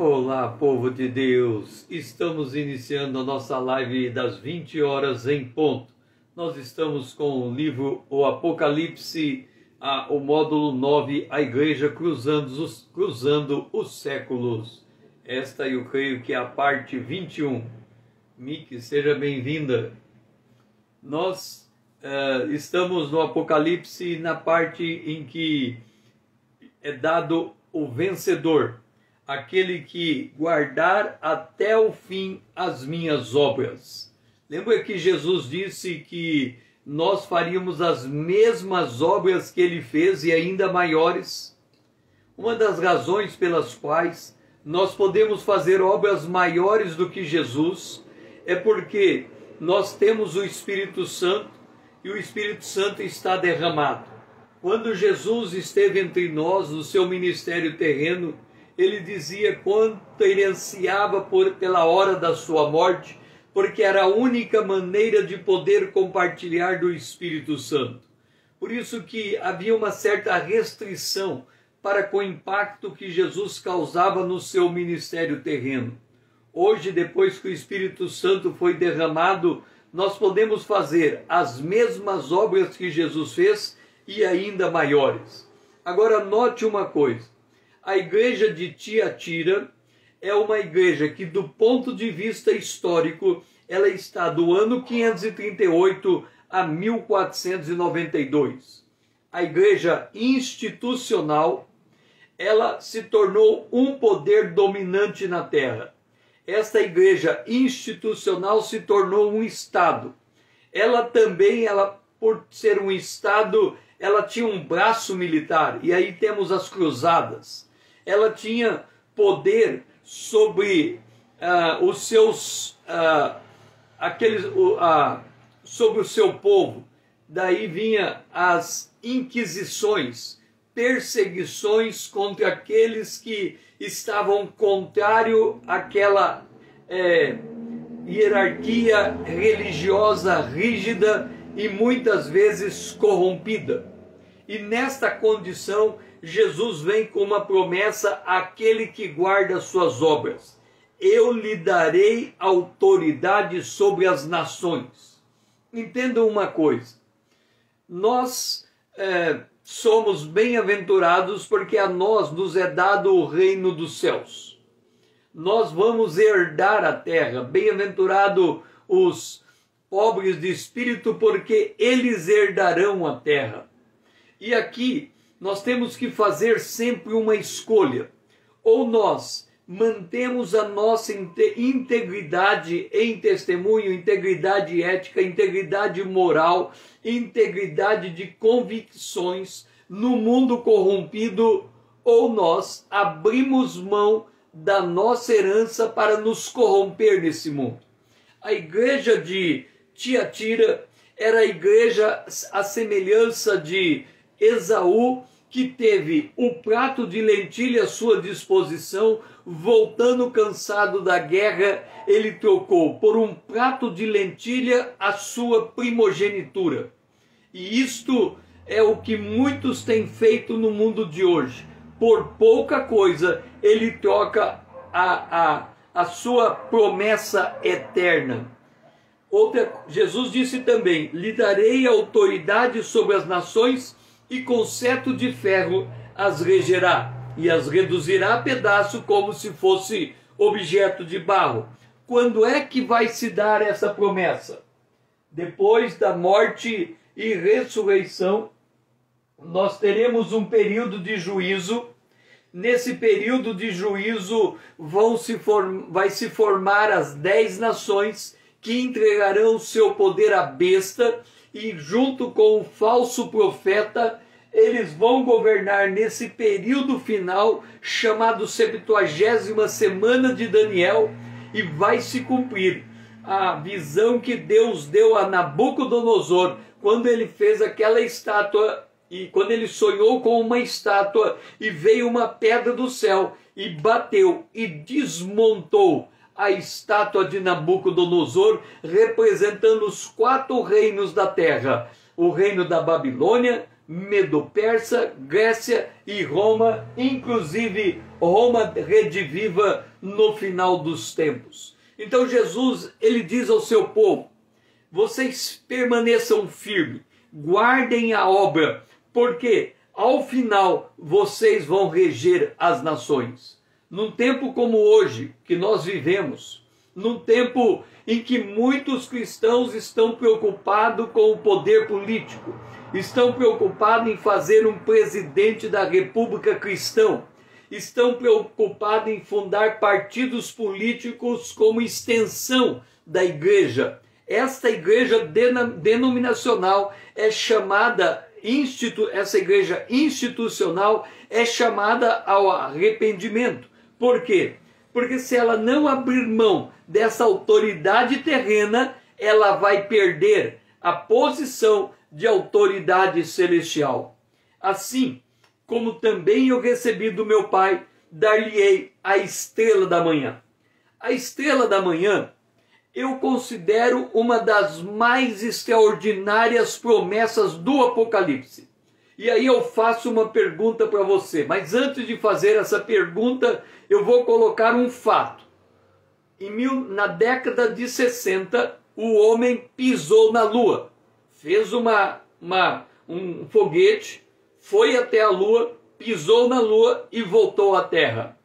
Olá, povo de Deus! Estamos iniciando a nossa live das 20 horas em ponto. Nós estamos com o livro O Apocalipse, o módulo 9, a Igreja cruzando os séculos. Esta eu creio que é a parte 21. Miki, seja bem-vinda. Nós estamos no Apocalipse na parte em que é dado o vencedor, aquele que guardar até o fim as minhas obras. Lembra que Jesus disse que nós faríamos as mesmas obras que ele fez e ainda maiores? Uma das razões pelas quais nós podemos fazer obras maiores do que Jesus é porque nós temos o Espírito Santo e o Espírito Santo está derramado. Quando Jesus esteve entre nós no seu ministério terreno, ele dizia quanto ele ansiava pela hora da sua morte, porque era a única maneira de poder compartilhar do Espírito Santo. Por isso que havia uma certa restrição para com o impacto que Jesus causava no seu ministério terreno. Hoje, depois que o Espírito Santo foi derramado, nós podemos fazer as mesmas obras que Jesus fez e ainda maiores. Agora note uma coisa. A igreja de Tiatira é uma igreja que, do ponto de vista histórico, ela está do ano 538 a 1492. A igreja institucional, ela se tornou um poder dominante na terra. Esta igreja institucional se tornou um Estado. Ela também, por ser um Estado, ela tinha um braço militar, e aí temos as cruzadas. Ela tinha poder sobre sobre o seu povo. Daí vinha as inquisições, perseguições contra aqueles que estavam contrário àquela hierarquia religiosa rígida e muitas vezes corrompida. E nesta condição, Jesus vem com uma promessa àquele que guarda suas obras. Eu lhe darei autoridade sobre as nações. Entendam uma coisa. Nós somos bem-aventurados porque a nós nos é dado o reino dos céus. Nós vamos herdar a terra. Bem-aventurado os pobres de espírito, porque eles herdarão a terra. E aqui nós temos que fazer sempre uma escolha. Ou nós mantemos a nossa integridade em testemunho, integridade ética, integridade moral, integridade de convicções no mundo corrompido, ou nós abrimos mão da nossa herança para nos corromper nesse mundo. A igreja de Tiatira era a igreja à semelhança de Esaú, que teve o prato de lentilha à sua disposição, voltando cansado da guerra, ele trocou por um prato de lentilha a sua primogenitura. E isto é o que muitos têm feito no mundo de hoje. Por pouca coisa, ele troca a sua promessa eterna. Jesus disse também, lhe darei autoridade sobre as nações, e com cetro de ferro as regerá, e as reduzirá a pedaço como se fosse objeto de barro. Quando é que vai se dar essa promessa? Depois da morte e ressurreição, nós teremos um período de juízo. Nesse período de juízo vai se formar as 10 nações que entregarão o seu poder à besta, e junto com o falso profeta, eles vão governar nesse período final, chamado 70ª semana de Daniel, e vai se cumprir a visão que Deus deu a Nabucodonosor, quando ele fez aquela estátua, e quando ele sonhou com uma estátua, e veio uma pedra do céu, e bateu, e desmontou a estátua de Nabucodonosor, representando os 4 reinos da terra: o reino da Babilônia, Medo-Persa, Grécia e Roma, inclusive Roma rediviva no final dos tempos. Então Jesus, ele diz ao seu povo: vocês permaneçam firmes, guardem a obra, porque ao final vocês vão reger as nações. Num tempo como hoje, que nós vivemos, num tempo em que muitos cristãos estão preocupados com o poder político, estão preocupados em fazer um presidente da República cristão, estão preocupados em fundar partidos políticos como extensão da igreja. Esta igreja denominacional é chamada, essa igreja institucional é chamada ao arrependimento. Por quê? Porque se ela não abrir mão dessa autoridade terrena, ela vai perder a posição de autoridade celestial. Assim como também eu recebi do meu Pai, dar-lhe-ei a estrela da manhã. A estrela da manhã eu considero uma das mais extraordinárias promessas do Apocalipse. E aí eu faço uma pergunta para você, mas antes de fazer essa pergunta, eu vou colocar um fato. Na década de 60, o homem pisou na Lua, fez um foguete, foi até a Lua, pisou na Lua e voltou à Terra.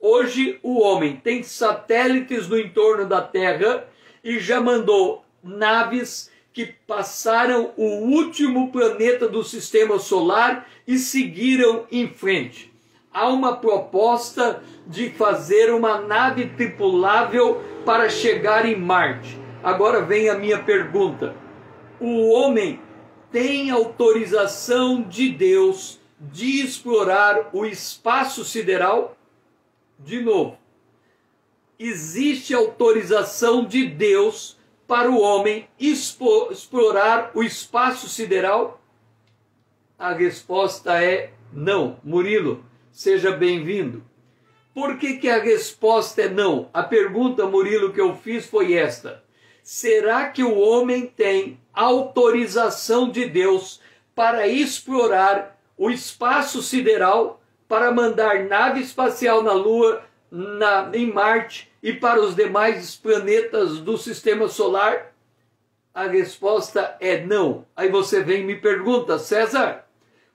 Hoje o homem tem satélites no entorno da Terra e já mandou naves que passaram o último planeta do sistema solar e seguiram em frente. Há uma proposta de fazer uma nave tripulável para chegar em Marte. Agora vem a minha pergunta. O homem tem autorização de Deus de explorar o espaço sideral? De novo, existe autorização de Deus para o homem explorar o espaço sideral? A resposta é não. Murilo, seja bem-vindo. Por que a resposta é não? A pergunta, Murilo, que eu fiz foi esta: será que o homem tem autorização de Deus para explorar o espaço sideral, para mandar nave espacial na Lua, em Marte e para os demais planetas do sistema solar? A resposta é não. Aí você vem e me pergunta: César,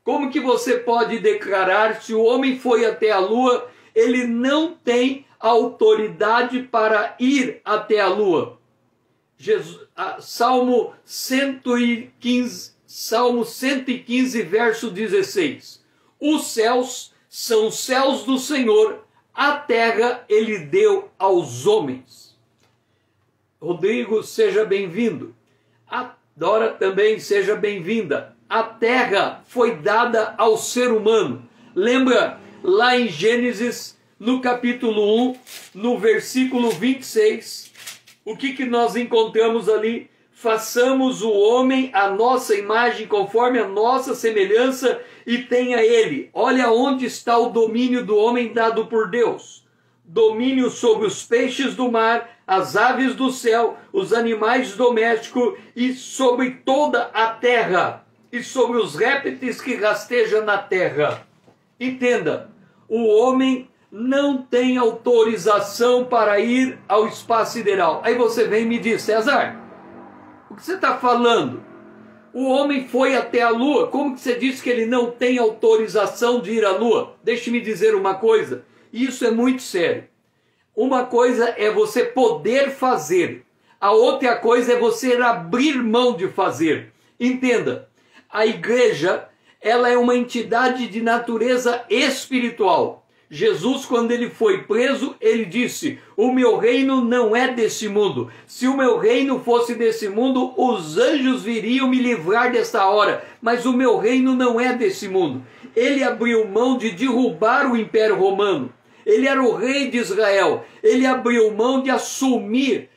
como que você pode declarar, se o homem foi até a Lua, ele não tem autoridade para ir até a Lua? Salmo 115, verso 16. Os céus são os céus do Senhor, a terra ele deu aos homens. Rodrigo, seja bem-vindo. A Dora também, seja bem-vinda. A terra foi dada ao ser humano. Lembra lá em Gênesis, no capítulo 1, no versículo 26, o que nós encontramos ali? Façamos o homem à nossa imagem, conforme a nossa semelhança, e tenha ele. Olha onde está o domínio do homem dado por Deus. Domínio sobre os peixes do mar, as aves do céu, os animais domésticos e sobre toda a terra, e sobre os répteis que rastejam na terra. Entenda, o homem não tem autorização para ir ao espaço sideral. Aí você vem e me diz: César, o que você está falando? O homem foi até a Lua. Como que você diz que ele não tem autorização de ir à Lua? Deixe-me dizer uma coisa. Isso é muito sério. Uma coisa é você poder fazer. A outra coisa é você abrir mão de fazer. Entenda. A igreja, ela é uma entidade de natureza espiritual. Jesus, quando ele foi preso, ele disse: o meu reino não é desse mundo. Se o meu reino fosse desse mundo, os anjos viriam me livrar desta hora. Mas o meu reino não é desse mundo. Ele abriu mão de derrubar o Império Romano. Ele era o rei de Israel. Ele abriu mão de assumir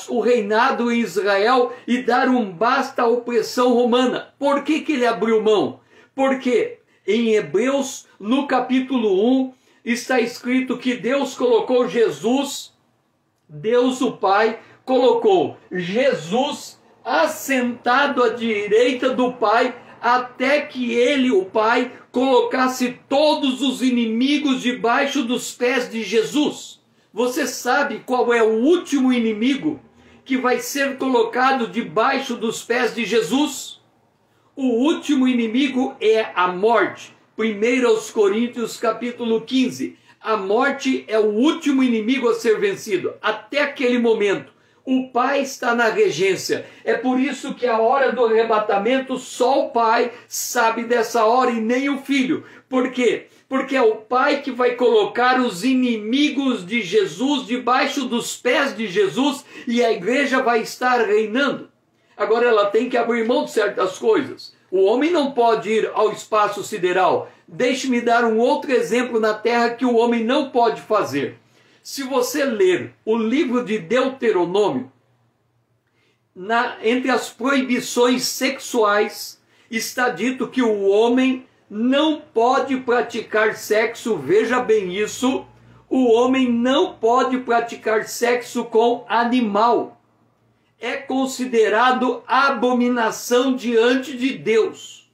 o reinado em Israel e dar um basta à opressão romana. Por que ele abriu mão? Porque em Hebreus, no capítulo 1, está escrito que Deus colocou Jesus, Deus o Pai, colocou Jesus assentado à direita do Pai, até que ele, o Pai, colocasse todos os inimigos debaixo dos pés de Jesus. Você sabe qual é o último inimigo que vai ser colocado debaixo dos pés de Jesus? O último inimigo é a morte. 1 Coríntios capítulo 15. A morte é o último inimigo a ser vencido. Até aquele momento, o Pai está na regência. É por isso que a hora do arrebatamento, só o Pai sabe dessa hora e nem o Filho. Por quê? Porque é o Pai que vai colocar os inimigos de Jesus debaixo dos pés de Jesus e a igreja vai estar reinando. Agora ela tem que abrir mão de certas coisas. O homem não pode ir ao espaço sideral. Deixe-me dar um outro exemplo na terra que o homem não pode fazer. Se você ler o livro de Deuteronômio, entre as proibições sexuais, está dito que o homem não pode praticar sexo, veja bem isso, o homem não pode praticar sexo com animal. É considerado abominação diante de Deus.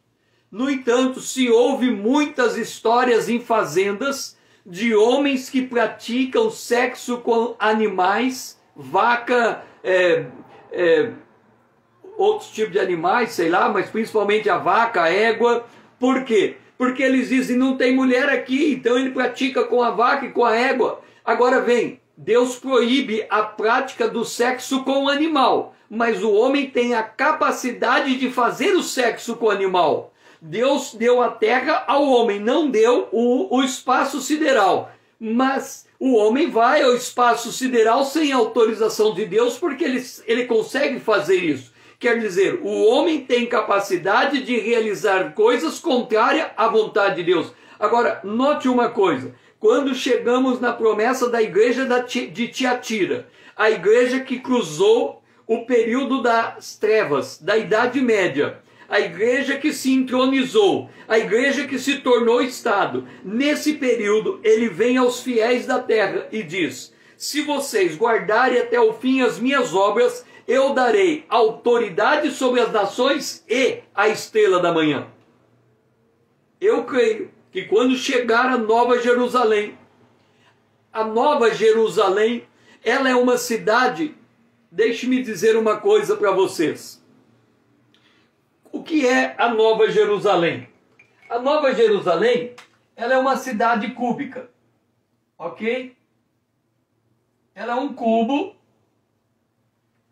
No entanto, se ouve muitas histórias em fazendas de homens que praticam sexo com animais, vaca, outros tipos de animais, sei lá, mas principalmente a vaca, a égua. Por quê? Porque eles dizem, não tem mulher aqui, então ele pratica com a vaca e com a égua. Agora vem, Deus proíbe a prática do sexo com o animal, mas o homem tem a capacidade de fazer o sexo com o animal. Deus deu a terra ao homem, não deu o espaço sideral. Mas o homem vai ao espaço sideral sem autorização de Deus, porque ele consegue fazer isso. Quer dizer, o homem tem capacidade de realizar coisas contrárias à vontade de Deus. Agora, note uma coisa. Quando chegamos na promessa da igreja de Tiatira, a igreja que cruzou o período das trevas, da Idade Média, a igreja que se entronizou, a igreja que se tornou Estado, nesse período ele vem aos fiéis da terra e diz, se vocês guardarem até o fim as minhas obras, eu darei autoridade sobre as nações e a estrela da manhã. Eu creio que quando chegar a Nova Jerusalém, ela é uma cidade, deixe-me dizer uma coisa para vocês. O que é a Nova Jerusalém? A Nova Jerusalém, ela é uma cidade cúbica, ok? Ela é um cubo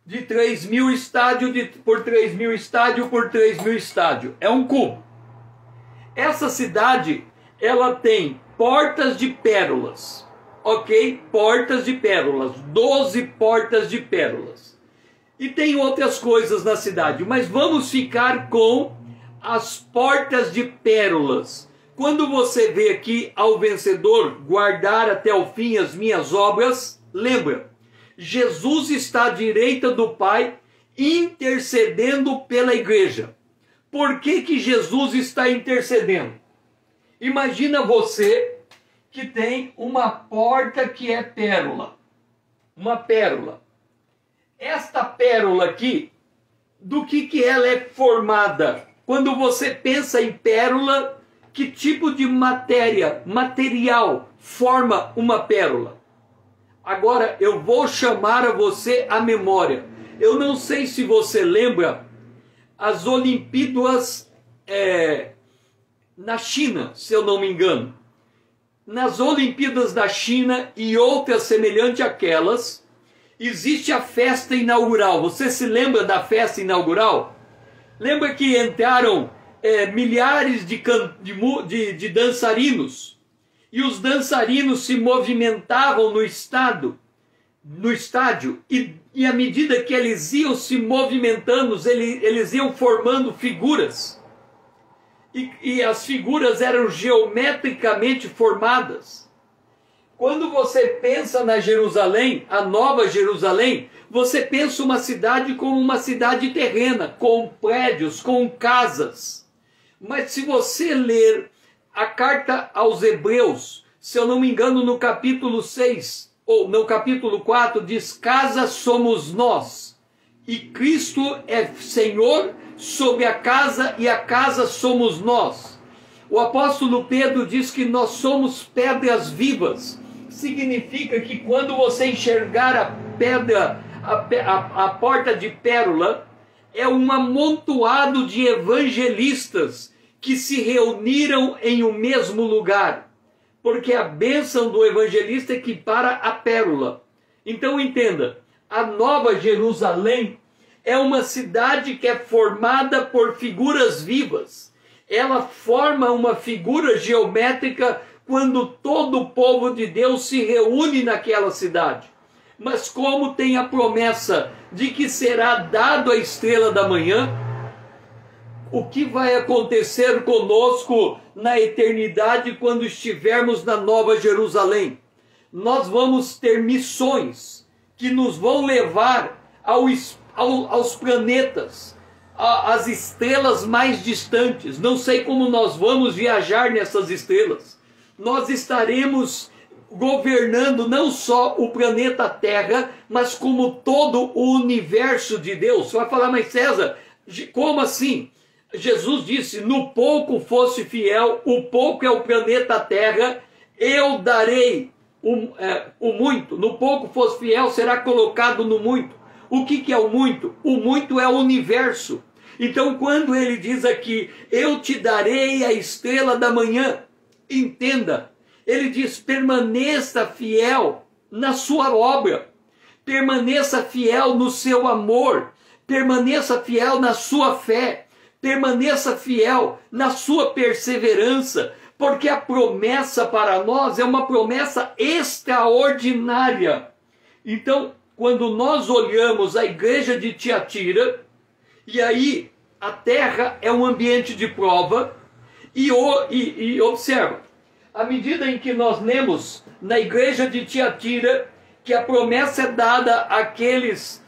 de 3.000 estádios por 3.000 estádio por 3.000 estádio. É um cubo. Essa cidade, ela tem portas de pérolas, ok? Portas de pérolas, 12 portas de pérolas. E tem outras coisas na cidade, mas vamos ficar com as portas de pérolas. Quando você vê aqui ao vencedor guardar até o fim as minhas obras, lembra, Jesus está à direita do Pai intercedendo pela igreja. Por que Jesus está intercedendo? Imagina você que tem uma porta que é pérola. Uma pérola. Esta pérola aqui, do que ela é formada? Quando você pensa em pérola, que tipo de material forma uma pérola? Agora eu vou chamar a você à memória. Eu não sei se você lembra as Olimpíadas na China, se eu não me engano. Nas Olimpíadas da China e outras semelhantes àquelas, existe a festa inaugural. Você se lembra da festa inaugural? Lembra que entraram milhares de dançarinos? E os dançarinos se movimentavam no estádio. E à medida que eles iam se movimentando, eles iam formando figuras. E as figuras eram geometricamente formadas. Quando você pensa na Jerusalém, a Nova Jerusalém, você pensa uma cidade como uma cidade terrena, com prédios, com casas. Mas se você ler a carta aos Hebreus, se eu não me engano, no capítulo 6, ou no capítulo 4, diz, casa somos nós, e Cristo é Senhor sobre a casa e a casa somos nós. O apóstolo Pedro diz que nós somos pedras vivas. Significa que quando você enxergar a pedra, a porta de pérola, é um amontoado de evangelistas que se reuniram em um mesmo lugar. Porque a bênção do evangelista equipara a pérola. Então entenda, a Nova Jerusalém é uma cidade que é formada por figuras vivas. Ela forma uma figura geométrica quando todo o povo de Deus se reúne naquela cidade. Mas como tem a promessa de que será dado a estrela da manhã, o que vai acontecer conosco na eternidade quando estivermos na Nova Jerusalém? Nós vamos ter missões que nos vão levar aos planetas, às estrelas mais distantes. Não sei como nós vamos viajar nessas estrelas. Nós estaremos governando não só o planeta Terra, mas como todo o universo de Deus. Você vai falar, mas César, como assim? Jesus disse, no pouco fosse fiel, o pouco é o planeta Terra, eu darei o muito. No pouco fosse fiel, será colocado no muito. O que é o muito? O muito é o universo. Então quando ele diz aqui, eu te darei a estrela da manhã, entenda, ele diz, permaneça fiel na sua obra, permaneça fiel no seu amor, permaneça fiel na sua fé, permaneça fiel na sua perseverança, porque a promessa para nós é uma promessa extraordinária. Então, quando nós olhamos a igreja de Tiatira, e aí a terra é um ambiente de prova, e observa, à medida em que nós lemos na igreja de Tiatira, que a promessa é dada àqueles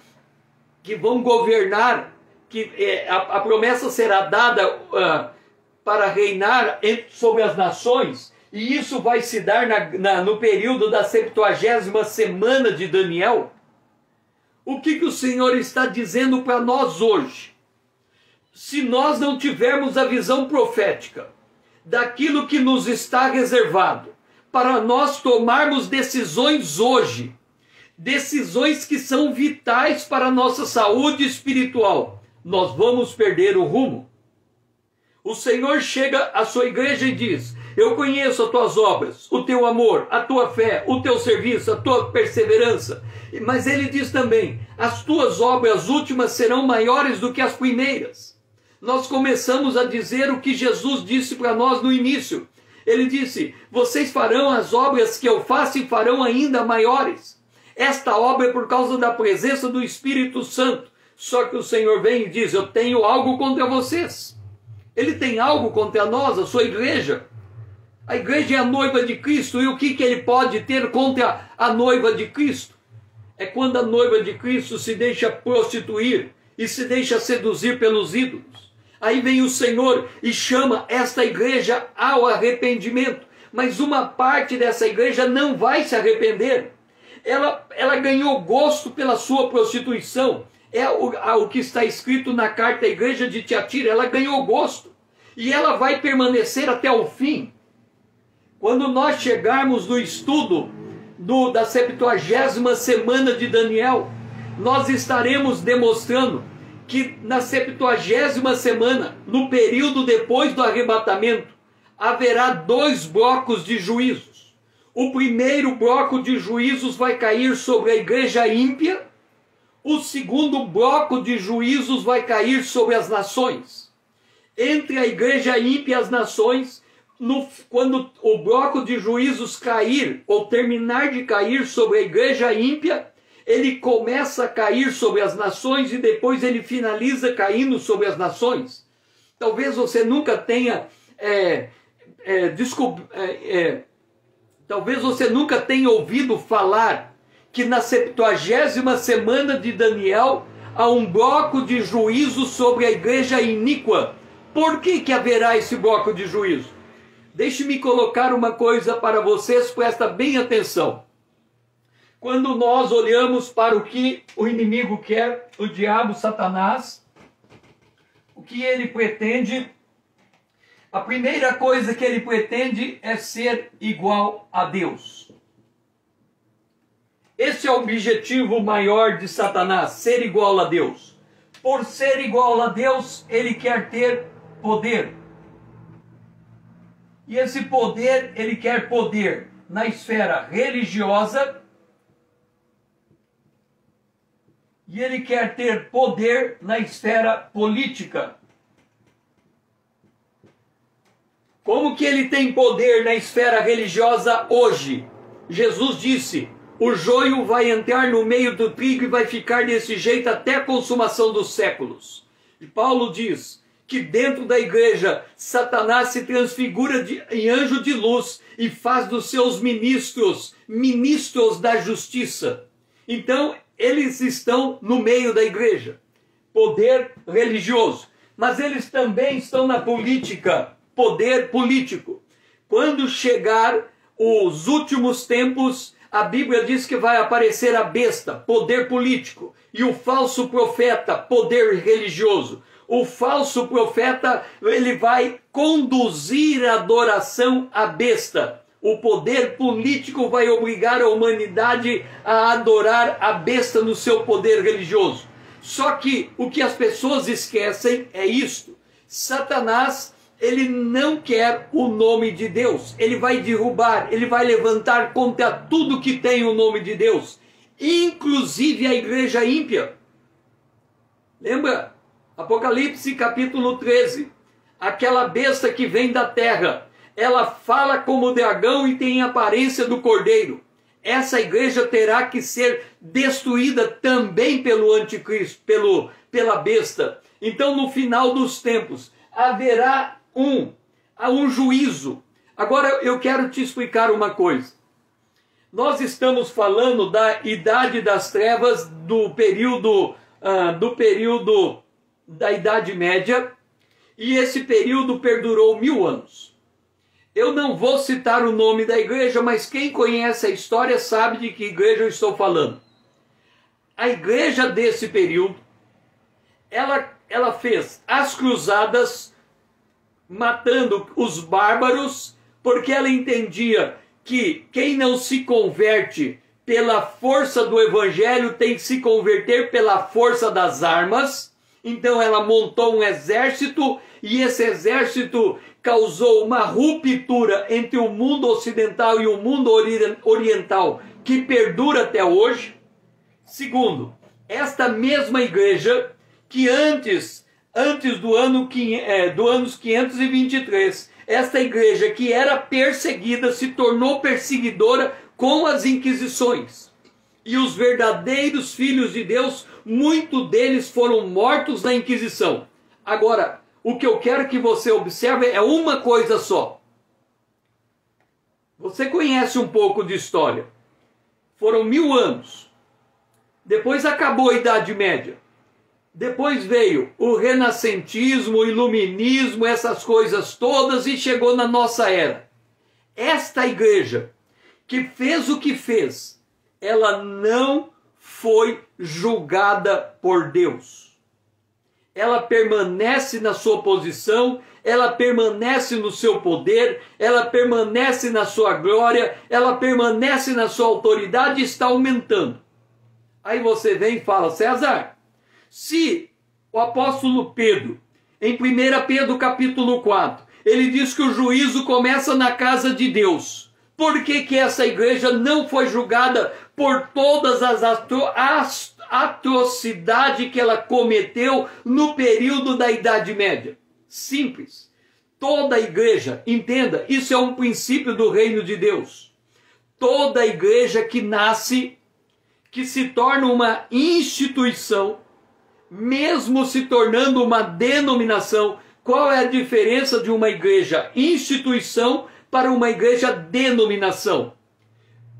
que vão governar, que a promessa será dada para reinar sobre as nações, e isso vai se dar no período da 70ª semana de Daniel. O que o Senhor está dizendo para nós hoje? Se nós não tivermos a visão profética daquilo que nos está reservado, para nós tomarmos decisões hoje, decisões que são vitais para a nossa saúde espiritual, nós vamos perder o rumo. O Senhor chega à sua igreja e diz, eu conheço as tuas obras, o teu amor, a tua fé, o teu serviço, a tua perseverança. Mas ele diz também, as tuas obras últimas serão maiores do que as primeiras. Nós começamos a dizer o que Jesus disse para nós no início. Ele disse, vocês farão as obras que eu faço e farão ainda maiores. Esta obra é por causa da presença do Espírito Santo. Só que o Senhor vem e diz, eu tenho algo contra vocês. Ele tem algo contra nós, a sua igreja. A igreja é a noiva de Cristo, e o que ele pode ter contra a noiva de Cristo? É quando a noiva de Cristo se deixa prostituir e se deixa seduzir pelos ídolos. Aí vem o Senhor e chama esta igreja ao arrependimento. Mas uma parte dessa igreja não vai se arrepender. Ela ganhou gosto pela sua prostituição. É o que está escrito na carta à igreja de Tiatira. Ela ganhou gosto. E ela vai permanecer até o fim. Quando nós chegarmos no estudo da 70ª semana de Daniel, nós estaremos demonstrando que na 70ª semana, no período depois do arrebatamento, haverá 2 blocos de juízos. O primeiro bloco de juízos vai cair sobre a igreja ímpia, o segundo bloco de juízos vai cair sobre as nações. Entre a igreja ímpia e as nações, quando o bloco de juízos cair, ou terminar de cair sobre a igreja ímpia, ele começa a cair sobre as nações e depois ele finaliza caindo sobre as nações. Talvez você nunca tenha talvez você nunca tenha ouvido falar que na 70ª semana de Daniel há um bloco de juízo sobre a igreja iníqua. Por que haverá esse bloco de juízo? Deixe-me colocar uma coisa para vocês, presta bem atenção. Quando nós olhamos para o que o inimigo quer, o diabo, Satanás, o que ele pretende, a primeira coisa que ele pretende é ser igual a Deus. Esse é o objetivo maior de Satanás, ser igual a Deus. Por ser igual a Deus, ele quer ter poder. E esse poder, ele quer poder na esfera religiosa, e ele quer ter poder na esfera política. Como que ele tem poder na esfera religiosa hoje? Jesus disse: o joio vai entrar no meio do trigo e vai ficar desse jeito até a consumação dos séculos. E Paulo diz que dentro da igreja, Satanás se transfigura em anjo de luz e faz dos seus ministros da justiça. Então, eles estão no meio da igreja, poder religioso, mas eles também estão na política, poder político. Quando chegar os últimos tempos, a Bíblia diz que vai aparecer a besta, poder político, e o falso profeta, poder religioso. O falso profeta, ele vai conduzir a adoração à besta. O poder político vai obrigar a humanidade a adorar a besta no seu poder religioso. Só que o que as pessoas esquecem é isto: Satanás, ele não quer o nome de Deus. Ele vai derrubar, ele vai levantar contra tudo que tem o nome de Deus, inclusive a igreja ímpia. Lembra? Apocalipse capítulo 13. Aquela besta que vem da terra, ela fala como dragão e tem a aparência do cordeiro. Essa igreja terá que ser destruída também pelo anticristo, pela besta. Então, no final dos tempos, haverá um juízo. Agora, eu quero te explicar uma coisa. Nós estamos falando da idade das trevas, do período da Idade Média, e esse período perdurou 1000 anos. Eu não vou citar o nome da igreja, mas quem conhece a história sabe de que igreja eu estou falando. A igreja desse período, ela fez as cruzadas, matando os bárbaros, porque ela entendia que quem não se converte pela força do evangelho tem que se converter pela força das armas. Então ela montou um exército, e esse exército causou uma ruptura entre o mundo ocidental e o mundo oriental, que perdura até hoje. Segundo, esta mesma igreja, que antes do anos 523, esta igreja que era perseguida se tornou perseguidora com as inquisições. E os verdadeiros filhos de Deus, muitos deles foram mortos na Inquisição. Agora, o que eu quero que você observe é uma coisa só. Você conhece um pouco de história. Foram 1000 anos. Depois acabou a Idade Média. Depois veio o renascentismo, o iluminismo, essas coisas todas, e chegou na nossa era. Esta igreja que fez o que fez, ela não foi julgada por Deus. Ela permanece na sua posição, ela permanece no seu poder, ela permanece na sua glória, ela permanece na sua autoridade e está aumentando. Aí você vem e fala: César, se o apóstolo Pedro, em 1 Pedro capítulo 4, ele diz que o juízo começa na casa de Deus, por que essa igreja não foi julgada por todas as atrocidades que ela cometeu no período da Idade Média? Simples. Toda igreja, entenda, isso é um princípio do reino de Deus. Toda igreja que nasce, que se torna uma instituição, mesmo se tornando uma denominação, qual é a diferença de uma igreja instituição para uma igreja denominação?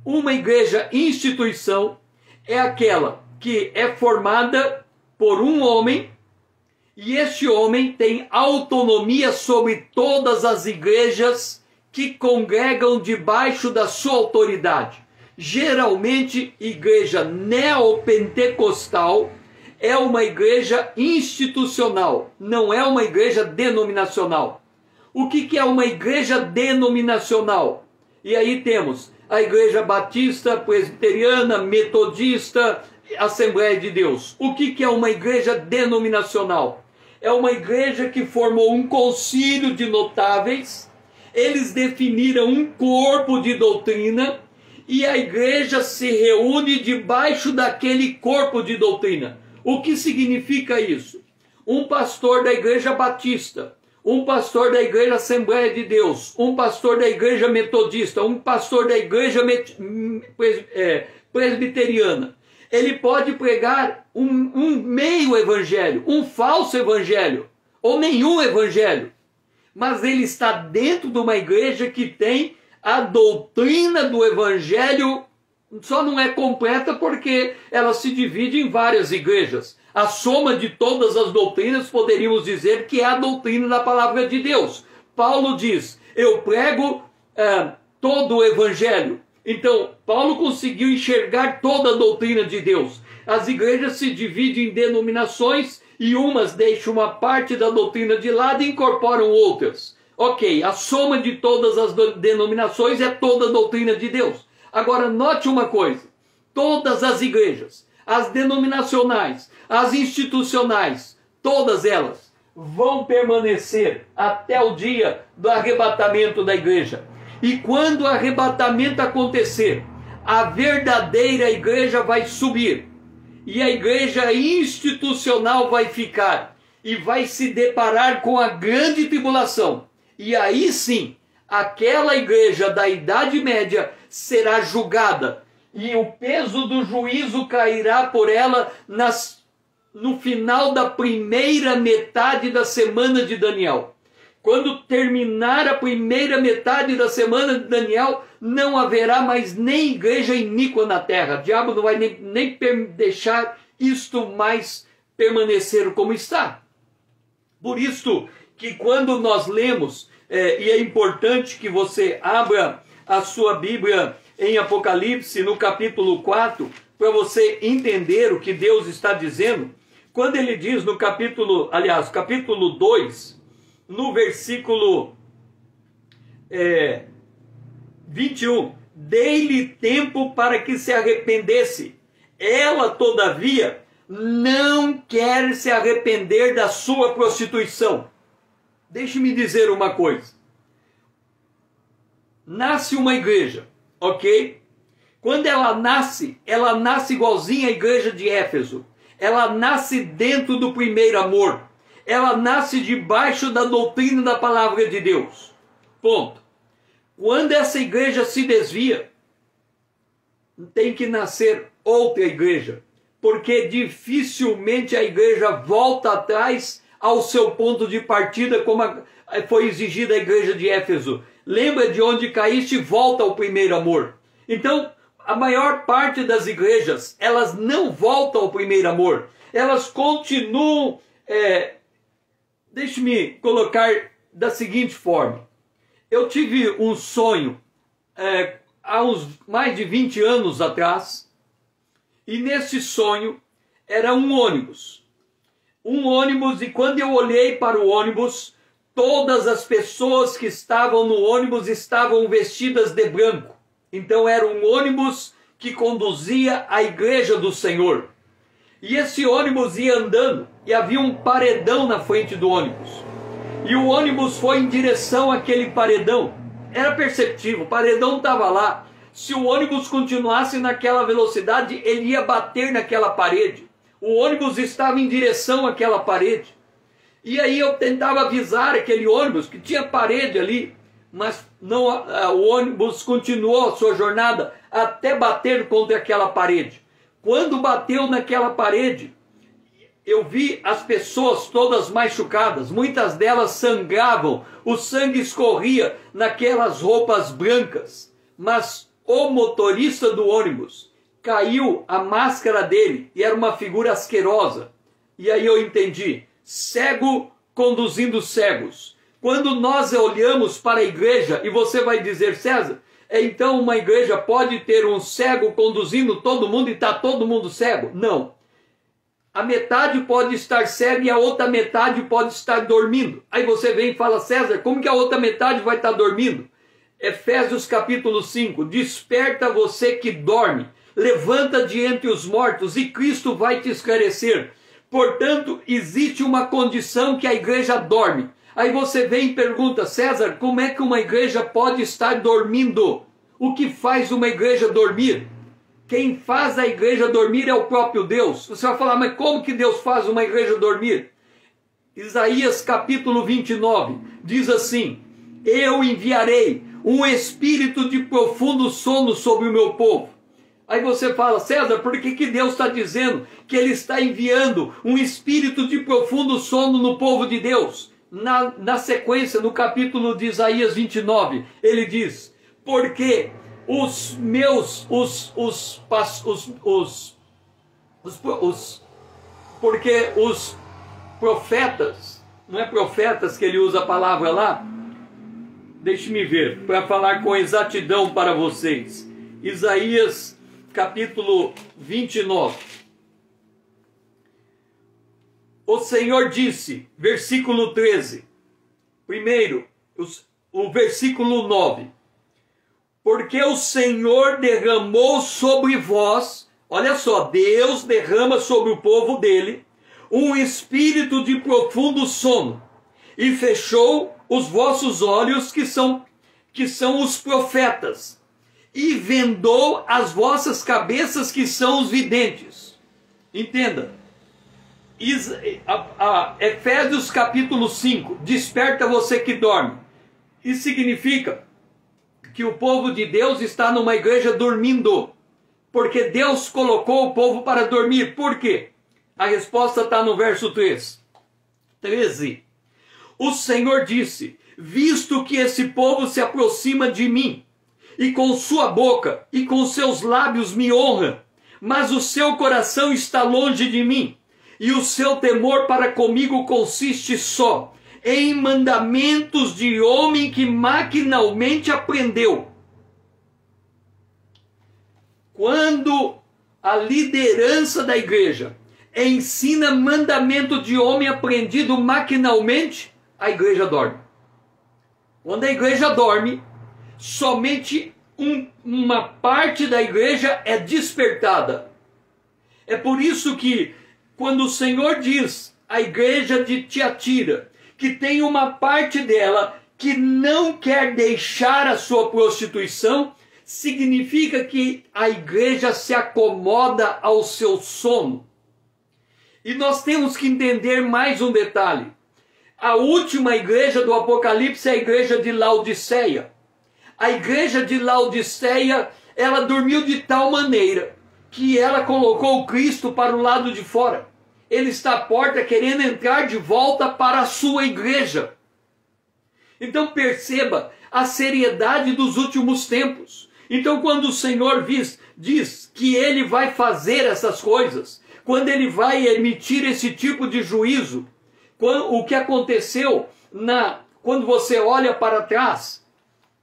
Uma igreja instituição é aquela que é formada por um homem, e este homem tem autonomia sobre todas as igrejas que congregam debaixo da sua autoridade. Geralmente, igreja neopentecostal é uma igreja institucional, não é uma igreja denominacional. O que é uma igreja denominacional? E aí temos a igreja batista, presbiteriana, metodista, Assembleia de Deus. O que é uma igreja denominacional? É uma igreja que formou um concílio de notáveis, eles definiram um corpo de doutrina, e a igreja se reúne debaixo daquele corpo de doutrina. O que significa isso? Um pastor da igreja batista, um pastor da igreja Assembleia de Deus, um pastor da igreja metodista, um pastor da igreja presbiteriana. Ele pode pregar um meio evangelho, um falso evangelho, ou nenhum evangelho. Mas ele está dentro de uma igreja que tem a doutrina do evangelho, só não é completa porque ela se divide em várias igrejas. A soma de todas as doutrinas, poderíamos dizer que é a doutrina da palavra de Deus. Paulo diz, eu prego todo o evangelho. Então, Paulo conseguiu enxergar toda a doutrina de Deus. As igrejas se dividem em denominações e umas deixam uma parte da doutrina de lado e incorporam outras. Ok, a soma de todas as denominações é toda a doutrina de Deus. Agora, note uma coisa. Todas as igrejas, as denominacionais, as institucionais, todas elas vão permanecer até o dia do arrebatamento da igreja. E quando o arrebatamento acontecer, a verdadeira igreja vai subir. E a igreja institucional vai ficar. E vai se deparar com a grande tribulação. E aí sim, aquela igreja da Idade Média será julgada. E o peso do juízo cairá por ela no final da primeira metade da semana de Daniel. Quando terminar a primeira metade da semana de Daniel, não haverá mais nem igreja iníqua na terra. O diabo não vai nem deixar isto mais permanecer como está. Por isso que quando nós lemos, e é importante que você abra a sua Bíblia em Apocalipse, no capítulo 4, para você entender o que Deus está dizendo. Quando ele diz no capítulo 2, no versículo 21, dei-lhe tempo para que se arrependesse. Ela, todavia, não quer se arrepender da sua prostituição. Deixe-me dizer uma coisa. Nasce uma igreja, ok? Quando ela nasce igualzinha à igreja de Éfeso. Ela nasce dentro do primeiro amor. Ela nasce debaixo da doutrina da palavra de Deus. Ponto. Quando essa igreja se desvia, tem que nascer outra igreja. Porque dificilmente a igreja volta atrás ao seu ponto de partida, como foi exigida a igreja de Éfeso. Lembra de onde caíste, volta ao primeiro amor. Então, a maior parte das igrejas, elas não voltam ao primeiro amor. Elas continuam, deixe-me colocar da seguinte forma. Eu tive um sonho, há uns mais de 20 anos atrás, e nesse sonho era um ônibus. Um ônibus, e quando eu olhei para o ônibus, todas as pessoas que estavam no ônibus estavam vestidas de branco. Então era um ônibus que conduzia à igreja do Senhor. E esse ônibus ia andando e havia um paredão na frente do ônibus. E o ônibus foi em direção àquele paredão. Era perceptível, o paredão estava lá. Se o ônibus continuasse naquela velocidade, ele ia bater naquela parede. O ônibus estava em direção àquela parede. E aí eu tentava avisar aquele ônibus que tinha parede ali, mas não, o ônibus continuou a sua jornada até bater contra aquela parede. Quando bateu naquela parede, eu vi as pessoas todas machucadas, muitas delas sangravam, o sangue escorria naquelas roupas brancas, mas o motorista do ônibus caiu a máscara dele e era uma figura asquerosa. E aí eu entendi, cego conduzindo cegos. Quando nós olhamos para a igreja, e você vai dizer, César, então uma igreja pode ter um cego conduzindo todo mundo e está todo mundo cego? Não. A metade pode estar cega e a outra metade pode estar dormindo. Aí você vem e fala, César, como que a outra metade vai estar dormindo? Efésios capítulo 5, desperta você que dorme, levanta de entre os mortos e Cristo vai te esclarecer. Portanto, existe uma condição que a igreja dorme. Aí você vem e pergunta, César, como é que uma igreja pode estar dormindo? O que faz uma igreja dormir? Quem faz a igreja dormir é o próprio Deus. Você vai falar, mas como que Deus faz uma igreja dormir? Isaías capítulo 29 diz assim, eu enviarei um espírito de profundo sono sobre o meu povo. Aí você fala, César, por que Deus está dizendo que Ele está enviando um espírito de profundo sono no povo de Deus? Na sequência, no capítulo de Isaías 29, ele diz, porque porque os profetas, não é profetas que ele usa a palavra lá? Deixe-me ver, para falar com exatidão para vocês. Isaías capítulo 29. O Senhor disse, versículo 13. Primeiro, o versículo 9. Porque o Senhor derramou sobre vós, olha só, Deus derrama sobre o povo dele, um espírito de profundo sono, e fechou os vossos olhos, que são os profetas, e vendou as vossas cabeças, que são os videntes. Entenda. Efésios capítulo 5, desperta você que dorme. Isso significa que o povo de Deus está numa igreja dormindo, porque Deus colocou o povo para dormir. Por quê? A resposta está no verso 13. O Senhor disse, visto que esse povo se aproxima de mim, e com sua boca e com seus lábios me honra, mas o seu coração está longe de mim, e o seu temor para comigo consiste só em mandamentos de homem que maquinalmente aprendeu. Quando a liderança da igreja ensina mandamento de homem aprendido maquinalmente, a igreja dorme. Quando a igreja dorme, somente uma parte da igreja é despertada. É por isso que quando o Senhor diz à igreja de Tiatira que tem uma parte dela que não quer deixar a sua prostituição, significa que a igreja se acomoda ao seu sono. E nós temos que entender mais um detalhe. A última igreja do Apocalipse é a igreja de Laodiceia. A igreja de Laodiceia, ela dormiu de tal maneira que ela colocou o Cristo para o lado de fora. Ele está à porta querendo entrar de volta para a sua igreja. Então perceba a seriedade dos últimos tempos. Então quando o Senhor diz que Ele vai fazer essas coisas, quando Ele vai emitir esse tipo de juízo, o que aconteceu quando você olha para trás,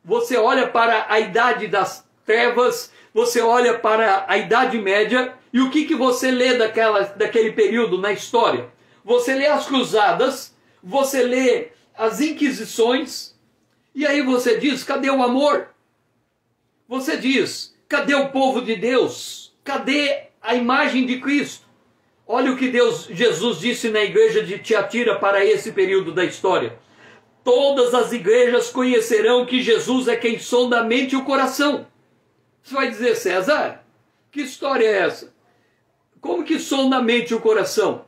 você olha para a idade das trevas, você olha para a Idade Média, e o que você lê daquele período na história? Você lê as cruzadas, você lê as inquisições, e aí você diz, cadê o amor? Você diz, cadê o povo de Deus? Cadê a imagem de Cristo? Olha o que Jesus disse na igreja de Tiatira para esse período da história. Todas as igrejas conhecerão que Jesus é quem sonda a mente e o coração. Você vai dizer, César, que história é essa? Como que sonda a mente e o coração?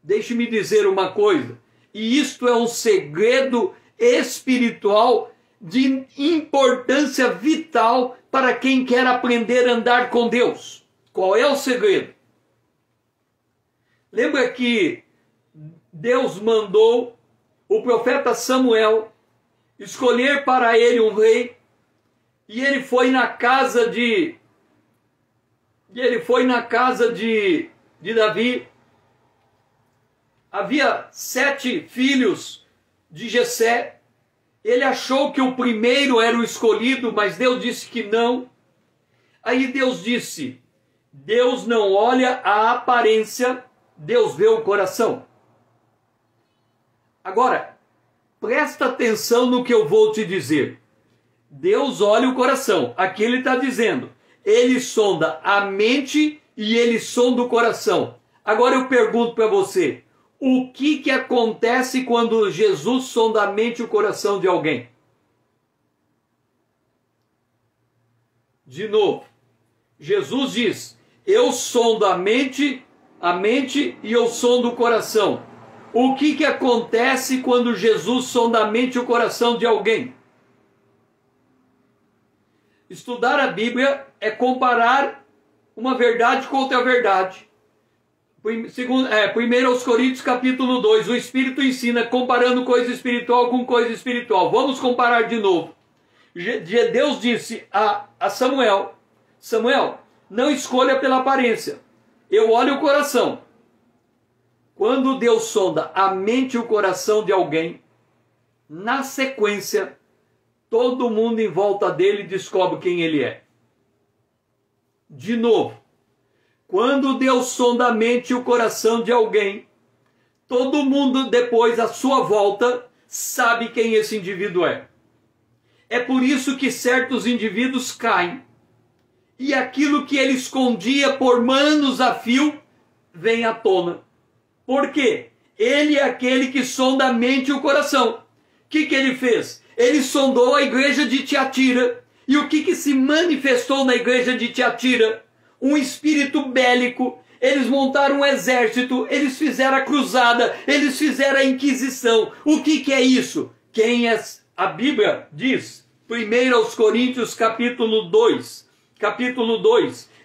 Deixe-me dizer uma coisa, e isto é um segredo espiritual de importância vital para quem quer aprender a andar com Deus. Qual é o segredo? Lembra que Deus mandou o profeta Samuel escolher para ele um rei, e ele foi na casa de Davi. Havia 7 filhos de Jessé. Ele achou que o primeiro era o escolhido, mas Deus disse que não. Aí Deus disse, Deus não olha a aparência, Deus vê o coração. Agora, presta atenção no que eu vou te dizer. Deus olha o coração. Aqui ele está dizendo, ele sonda a mente e ele sonda o coração. Agora eu pergunto para você, o que acontece quando Jesus sonda a mente e o coração de alguém? De novo, Jesus diz, eu sondo a mente e eu sondo o coração. O que acontece quando Jesus sonda a mente e o coração de alguém? Estudar a Bíblia é comparar uma verdade com outra verdade. 1 aos Coríntios capítulo 2, o Espírito ensina comparando coisa espiritual com coisa espiritual. Vamos comparar de novo. Deus disse a Samuel, Samuel, não escolha pela aparência, eu olho o coração. Quando Deus sonda a mente e o coração de alguém, na sequência, todo mundo em volta dele descobre quem ele é. De novo, quando Deus sonda a mente e o coração de alguém, todo mundo depois à sua volta sabe quem esse indivíduo é. É por isso que certos indivíduos caem. E aquilo que ele escondia por anos a fio, vem à tona. Por quê? Ele é aquele que sonda a mente e o coração. O que ele fez? Ele sondou a igreja de Tiatira. E o que se manifestou na igreja de Tiatira? Um espírito bélico. Eles montaram um exército, eles fizeram a cruzada, eles fizeram a inquisição. O que é isso? Quem é? A Bíblia diz, 1 aos Coríntios capítulo 2,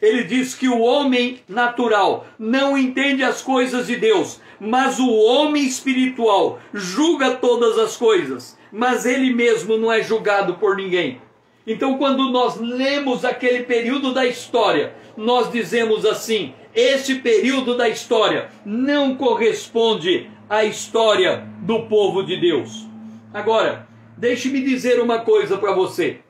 ele diz que o homem natural não entende as coisas de Deus, mas o homem espiritual julga todas as coisas, mas ele mesmo não é julgado por ninguém. Então, quando nós lemos aquele período da história, nós dizemos assim, este período da história não corresponde à história do povo de Deus. Agora, deixe-me dizer uma coisa para você.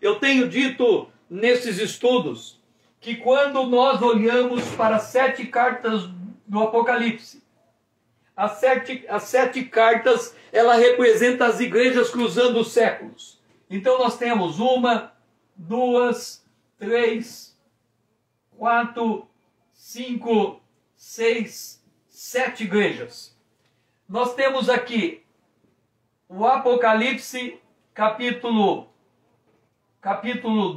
Eu tenho dito nesses estudos que quando nós olhamos para as 7 cartas do Apocalipse, as sete cartas, ela representa as igrejas cruzando os séculos. Então nós temos 1, 2, 3, 4, 5, 6, 7 igrejas. Nós temos aqui o Apocalipse capítulo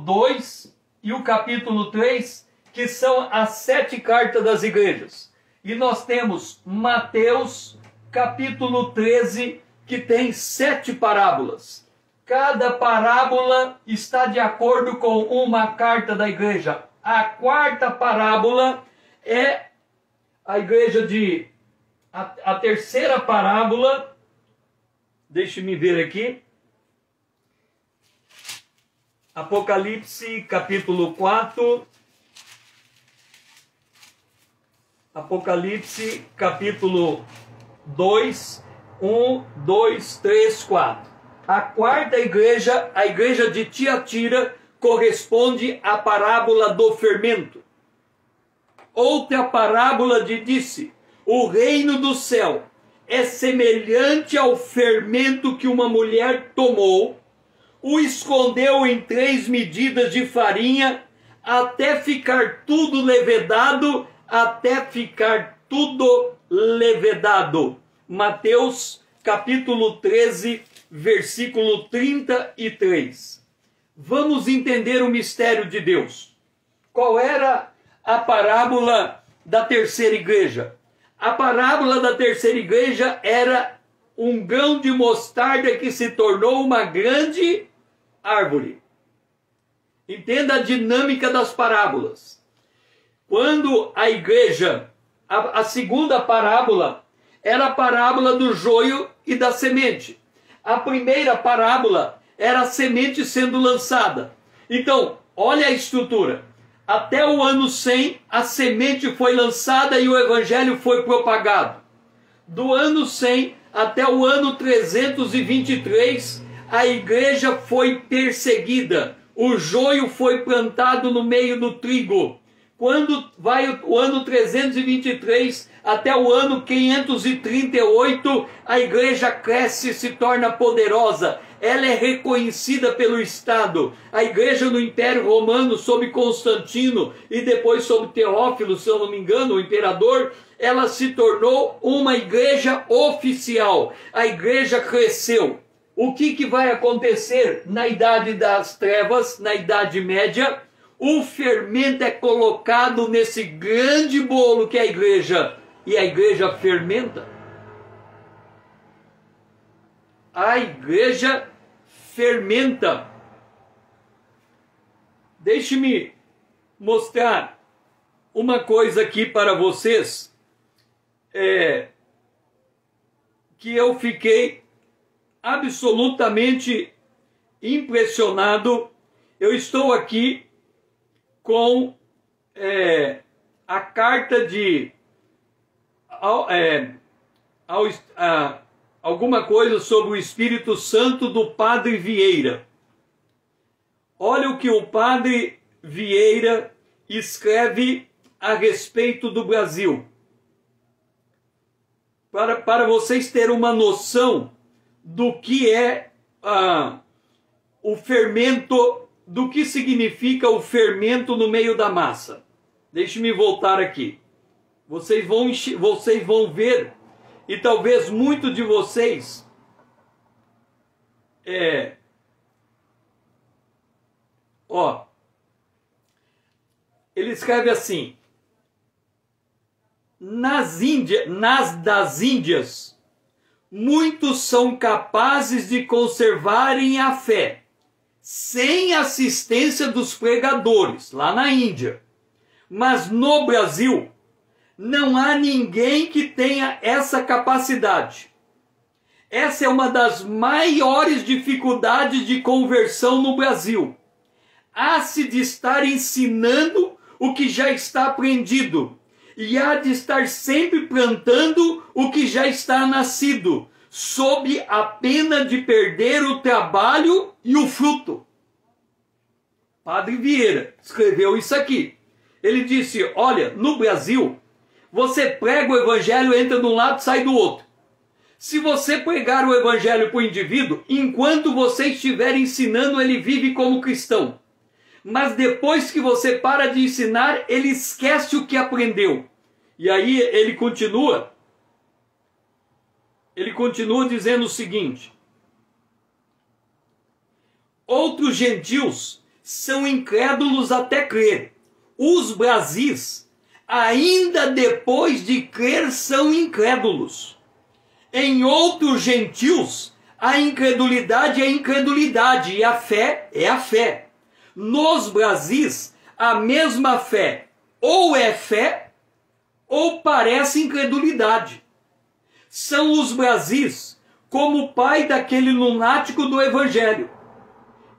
2 e o capítulo 3, que são as 7 cartas das igrejas. E nós temos Mateus capítulo 13, que tem 7 parábolas. Cada parábola está de acordo com uma carta da igreja. A 4ª parábola é a igreja de... A 3ª parábola, deixe-me ver aqui. Apocalipse capítulo 4. Apocalipse capítulo 2. 1, 2, 3, 4. A 4ª igreja, a igreja de Tiatira, corresponde à parábola do fermento. Outra parábola disse, o reino do céu é semelhante ao fermento que uma mulher tomou, o escondeu em 3 medidas de farinha, até ficar tudo levedado, Mateus capítulo 13, versículo 33. Vamos entender o mistério de Deus. Qual era a parábola da 3ª igreja? A parábola da 3ª igreja era um grão de mostarda que se tornou uma grande árvore. Entenda a dinâmica das parábolas. Quando a igreja, a 2ª parábola, era a parábola do joio e da semente. A 1ª parábola era a semente sendo lançada. Então, olha a estrutura. Até o ano 100, a semente foi lançada e o evangelho foi propagado. Do ano 100 até o ano 323, a igreja foi perseguida. O joio foi plantado no meio do trigo. Quando vai o ano 323 até o ano 538, a igreja cresce e se torna poderosa. Ela é reconhecida pelo Estado. A igreja no Império Romano, sob Constantino e depois sob Teófilo, se eu não me engano, o imperador, ela se tornou uma igreja oficial. A igreja cresceu. O que vai acontecer na Idade das Trevas, na Idade Média? O fermento é colocado nesse grande bolo que é a igreja, e a igreja fermenta. A igreja fermenta. Deixe-me mostrar uma coisa aqui para vocês, que eu fiquei absolutamente impressionado. Eu estou aqui com a carta de alguma coisa sobre o Espírito Santo do Padre Vieira. Olha o que o Padre Vieira escreve a respeito do Brasil. Para vocês terem uma noção do que é o fermento, do que significa o fermento no meio da massa. Deixe-me voltar aqui. Vocês vão ver, e talvez muitos de vocês ele escreve assim: nas das Índias, muitos são capazes de conservarem a fé sem assistência dos pregadores, lá na Índia. Mas no Brasil, não há ninguém que tenha essa capacidade. Essa é uma das maiores dificuldades de conversão no Brasil. Há-se de estar ensinando o que já está aprendido, e há de estar sempre plantando o que já está nascido, sob a pena de perder o trabalho e o fruto. Padre Vieira escreveu isso aqui. Ele disse: olha, no Brasil, você prega o evangelho, entra de um lado, sai do outro. Se você pregar o evangelho para o indivíduo, enquanto você estiver ensinando, ele vive como cristão. Mas depois que você para de ensinar, ele esquece o que aprendeu. E aí ele continua dizendo o seguinte: outros gentios são incrédulos até crer. Os Brasis, ainda depois de crer, são incrédulos. Em outros gentios, a incredulidade é incredulidade e a fé é a fé. Nos Brasis, a mesma fé ou é fé ou parece incredulidade. São os Brasis como o pai daquele lunático do Evangelho.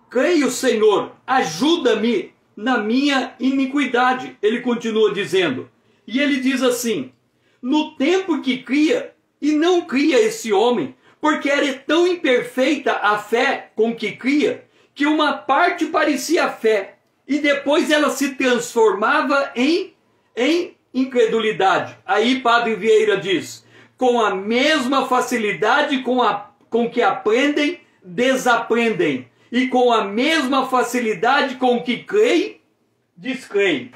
Creio, Senhor, ajuda-me na minha iniquidade, ele continua dizendo. E ele diz assim: no tempo que cria, e não cria esse homem, porque era tão imperfeita a fé com que cria, que uma parte parecia fé, e depois ela se transformava em incredulidade. Aí Padre Vieira diz: com a mesma facilidade com que aprendem, desaprendem. E com a mesma facilidade com que creem, descreem.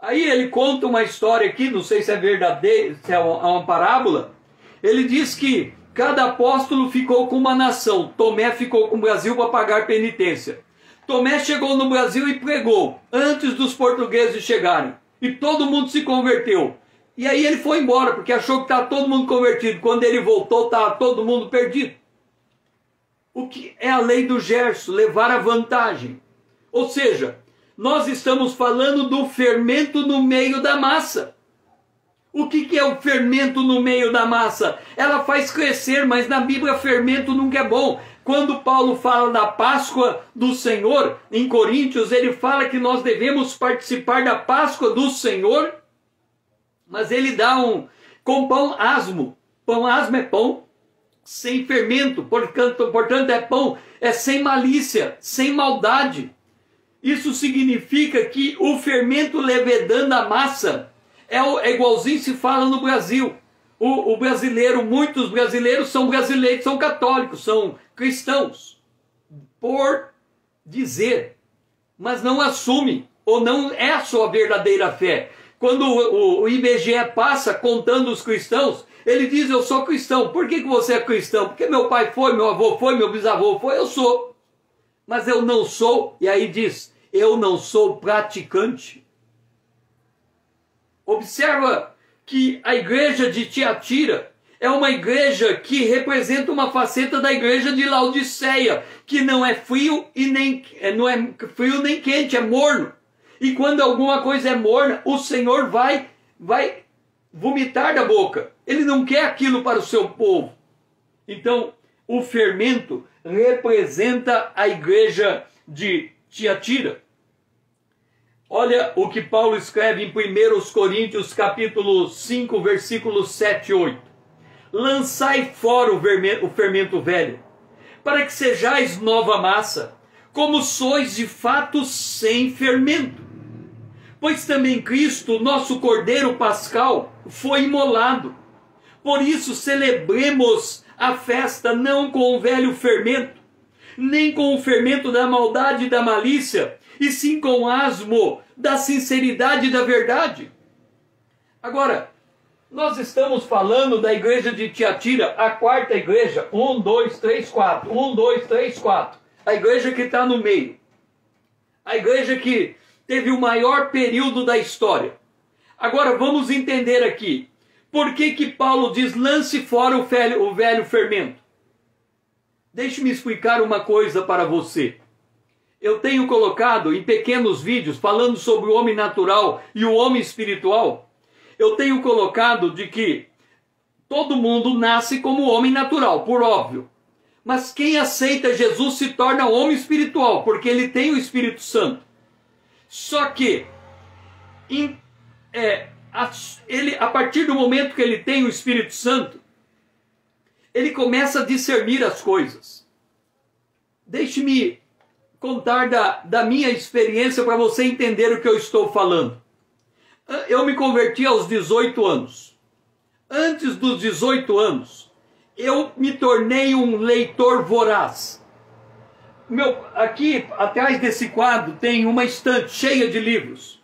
Aí ele conta uma história aqui, não sei se é verdadeira, se é uma parábola. Ele diz que cada apóstolo ficou com uma nação. Tomé ficou com o Brasil para pagar penitência. Tomé chegou no Brasil e pregou antes dos portugueses chegarem. E todo mundo se converteu. E aí ele foi embora, porque achou que estava todo mundo convertido. Quando ele voltou, estava todo mundo perdido. O que é a lei do Gerson? Levar a vantagem. Ou seja, nós estamos falando do fermento no meio da massa. O que é o fermento no meio da massa? Ela faz crescer, mas na Bíblia fermento nunca é bom. Quando Paulo fala da Páscoa do Senhor, em Coríntios, ele fala que nós devemos participar da Páscoa do Senhor, mas ele dá com pão asmo. Pão asmo é pão sem fermento, portanto é pão, é sem malícia, sem maldade. Isso significa que o fermento levedando a massa é igualzinho se fala no Brasil. O brasileiro, muitos brasileiros são católicos, são cristãos, por dizer, mas não assumem, ou não é a sua verdadeira fé. Quando o IBGE passa contando os cristãos, ele diz: eu sou cristão. Por que você é cristão? Porque meu pai foi, meu avô foi, meu bisavô foi, eu sou. Mas eu não sou, e aí diz: eu não sou praticante. Observa que a igreja de Tiatira é uma igreja que representa uma faceta da igreja de Laodiceia, que não é frio e não é frio nem quente, é morno. E quando alguma coisa é morna, o Senhor vai vomitar da boca. Ele não quer aquilo para o seu povo. Então, o fermento representa a igreja de Tiatira. Olha o que Paulo escreve em 1 Coríntios capítulo 5, versículos 7 e 8. Lançai fora o fermento velho, para que sejais nova massa, como sois de fato sem fermento. Pois também Cristo, nosso Cordeiro Pascal, foi imolado. Por isso celebremos a festa não com o velho fermento, nem com o fermento da maldade e da malícia, e sim com o asmo da sinceridade e da verdade. Agora, nós estamos falando da igreja de Tiatira, a quarta igreja, 1, 2, 3, 4, 1, 2, 3, 4. A igreja que está no meio. A igreja que teve o maior período da história. Agora vamos entender aqui, por que Paulo diz: lance fora o velho fermento? Deixe-me explicar uma coisa para você. Eu tenho colocado em pequenos vídeos, falando sobre o homem natural e o homem espiritual, eu tenho colocado de que todo mundo nasce como homem natural, por óbvio. Mas quem aceita Jesus se torna homem espiritual, porque ele tem o Espírito Santo. Só que, a partir do momento que ele tem o Espírito Santo, ele começa a discernir as coisas. Deixe-me contar da minha experiência para você entender o que eu estou falando. Eu me converti aos 18 anos. Antes dos 18 anos, eu me tornei um leitor voraz. Aqui atrás desse quadro tem uma estante cheia de livros.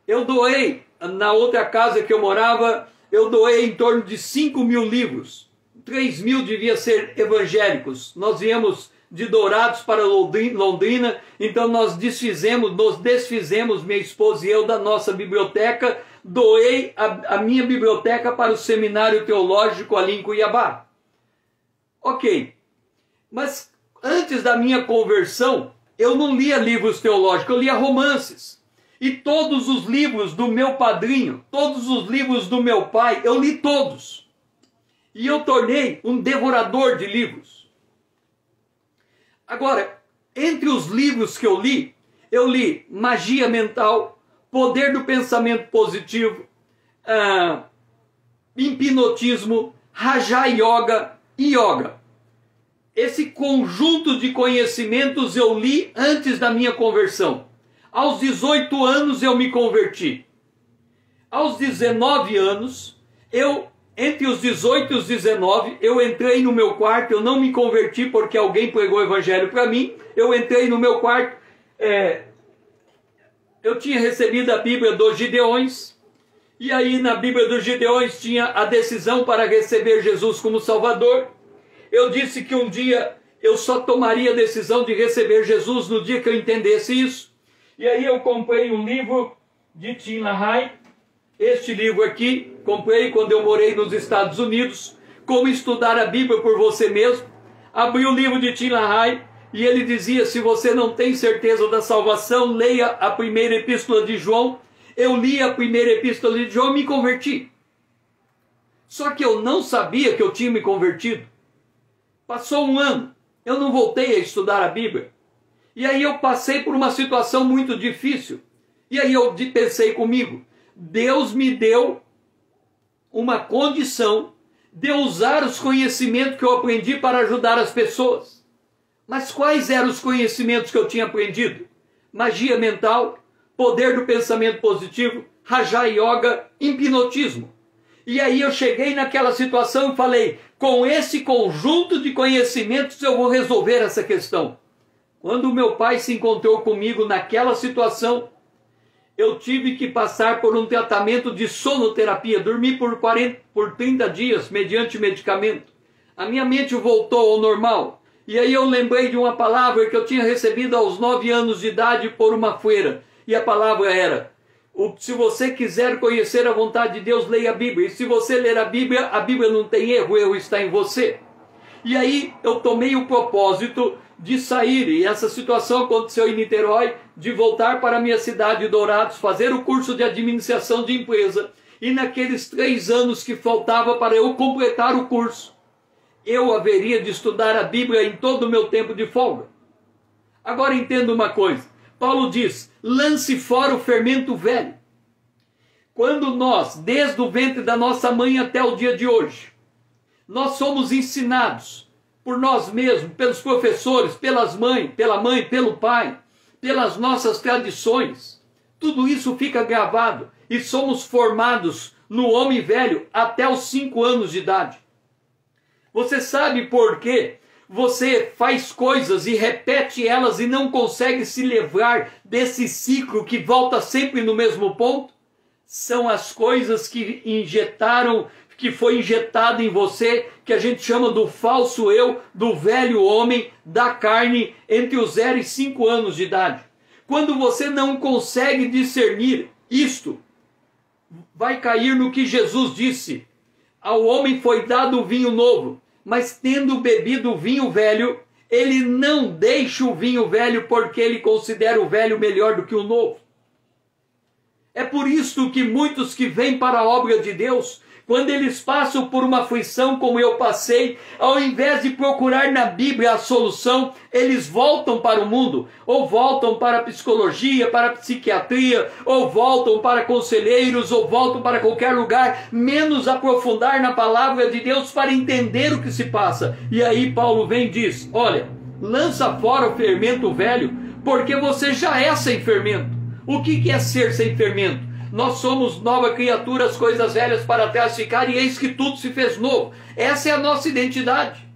Eu doei, na outra casa que eu morava, eu doei em torno de 5.000 livros. 3.000 devia ser evangélicos. Nós viemos de Dourados para Londrina, então nos desfizemos, minha esposa e eu, da nossa biblioteca. Doei a minha biblioteca para o seminário teológico ali em Cuiabá. Ok, mas antes da minha conversão, eu não lia livros teológicos, eu lia romances. E todos os livros do meu padrinho, todos os livros do meu pai, eu li todos. E eu tornei um devorador de livros. Agora, entre os livros que eu li Magia Mental, Poder do Pensamento Positivo, Hipnotismo, Raja Yoga e Yoga. Esse conjunto de conhecimentos eu li antes da minha conversão. Aos 18 anos eu me converti. Aos 19 anos, entre os 18 e os 19, eu entrei no meu quarto. Eu não me converti porque alguém pregou o evangelho para mim. Eu entrei no meu quarto. Eu tinha recebido a Bíblia dos Gideões. E aí na Bíblia dos Gideões tinha a decisão para receber Jesus como Salvador. Eu disse que um dia eu só tomaria a decisão de receber Jesus no dia que eu entendesse isso. E aí eu comprei um livro de Tim LaHaye. Este livro aqui, comprei quando eu morei nos Estados Unidos, Como Estudar a Bíblia por Você Mesmo. Abri o livro de Tim LaHaye e ele dizia: se você não tem certeza da salvação, leia a primeira epístola de João. Eu li a primeira epístola de João e me converti. Só que eu não sabia que eu tinha me convertido. Passou um ano, eu não voltei a estudar a Bíblia. E aí eu passei por uma situação muito difícil. E aí eu pensei comigo: Deus me deu uma condição de usar os conhecimentos que eu aprendi para ajudar as pessoas. Mas quais eram os conhecimentos que eu tinha aprendido? magia mental, poder do pensamento positivo, Raja Yoga, hipnotismo. E aí eu cheguei naquela situação e falei, com esse conjunto de conhecimentos eu vou resolver essa questão. Quando o meu pai se encontrou comigo naquela situação, eu tive que passar por um tratamento de sonoterapia, dormi por 30 dias mediante medicamento. A minha mente voltou ao normal. E aí eu lembrei de uma palavra que eu tinha recebido aos 9 anos de idade por uma freira. E a palavra era, se você quiser conhecer a vontade de Deus, leia a Bíblia. E se você ler a Bíblia não tem erro, o erro está em você. E aí eu tomei o propósito de sair, e essa situação aconteceu em Niterói, de voltar para a minha cidade de Dourados, fazer o curso de administração de empresa. E naqueles 3 anos que faltava para eu completar o curso, eu haveria de estudar a Bíblia em todo o meu tempo de folga. Agora entenda uma coisa. Paulo diz, lance fora o fermento velho. Quando nós, desde o ventre da nossa mãe até o dia de hoje, nós somos ensinados por nós mesmos, pelos professores, pela mãe, pelo pai, pelas nossas tradições, tudo isso fica gravado e somos formados no homem velho até os 5 anos de idade. Você sabe por quê? Você faz coisas e repete elas e não consegue se livrar desse ciclo que volta sempre no mesmo ponto? São as coisas que foi injetado em você, que a gente chama do falso eu, do velho homem, da carne, entre os 0 e 5 anos de idade. Quando você não consegue discernir isto, vai cair no que Jesus disse, ao homem foi dado o vinho novo, mas tendo bebido o vinho velho, ele não deixa o vinho velho porque ele considera o velho melhor do que o novo. É por isso que muitos que vêm para a obra de Deus, quando eles passam por uma aflição como eu passei, ao invés de procurar na Bíblia a solução, eles voltam para o mundo, ou voltam para a psicologia, para a psiquiatria, ou voltam para conselheiros, ou voltam para qualquer lugar, menos aprofundar na palavra de Deus para entender o que se passa. E aí Paulo vem e diz, olha, lança fora o fermento velho, porque você já é sem fermento. O que é ser sem fermento? Nós somos nova criatura, as coisas velhas para trás ficaram, e eis que tudo se fez novo. Essa é a nossa identidade.